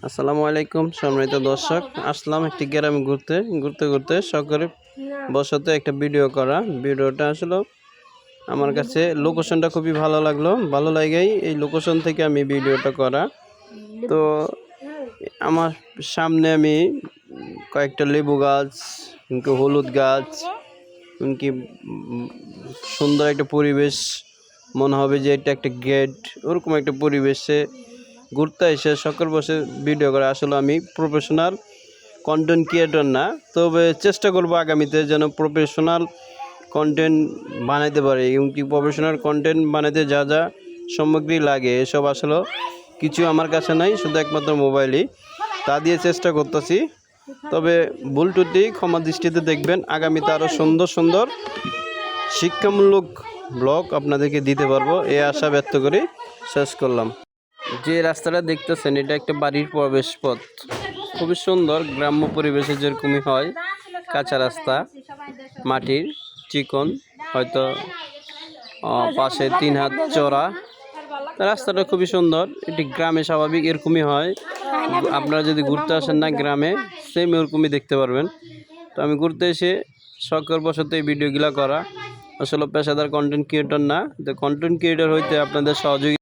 আসসালামু আলাইকুম সম্মানিত দর্শক, আসলাম একটি গ্রামে ঘুরতে ঘুরতে ঘুরতে সকলে বসতে একটা ভিডিও করা। ভিডিওটা আসলে আমার কাছে লোকেশনটা খুবই ভালো লাগলো, ভালো লাগেই এই লোকেশন থেকে আমি ভিডিওটা করা। তো আমার সামনে আমি কয়েকটা লেবু গাছ, এমনকি হলুদ গাছ, এমনকি সুন্দর একটা পরিবেশ, মনে হবে যে এটা একটা গেট, ওরকম একটা পরিবেশে ঘুরতে এসে সকল বসে ভিডিও করে। আসলে আমি প্রফেশনাল কন্টেন্ট ক্রিয়েটর না, তবে চেষ্টা করব আগামীতে যেন প্রফেশনাল কন্টেন্ট বানাইতে পারি। এমনকি প্রফেশনাল কন্টেন্ট বানাইতে যা যা সামগ্রী লাগে এসব আসলে কিছু আমার কাছে নাই, শুধু একমাত্র মোবাইলই, তা দিয়ে চেষ্টা করতেছি। তবে ভুল ত্রুটি ক্ষমা দৃষ্টিতে দেখবেন। আগামীতে আরও সুন্দর সুন্দর শিক্ষামূলক ব্লগ আপনাদেরকে দিতে পারবো, এই আশা ব্যক্ত করে শেষ করলাম। যে রাস্তাটা দেখতেছেন এটা একটা বাড়ির প্রবেশ পথ, খুবই সুন্দর গ্রাম্য পরিবেশে যেরকমই হয়, কাঁচা রাস্তা, মাটির চিকন, হয়তো পাশে 3 হাত চড়া রাস্তাটা খুবই সুন্দর। এটি গ্রামে স্বাভাবিক এরকমই হয়, আপনারা যদি ঘুরতে আসেন না গ্রামে সেম এরকমই দেখতে পারবেন। তো আমি ঘুরতে এসে শখের বশত এই ভিডিওগুলো করা, আসলে পেশাদার কন্টেন্ট ক্রিয়েটর না। তো কন্টেন্ট ক্রিয়েটর হইতে আপনাদের সহযোগী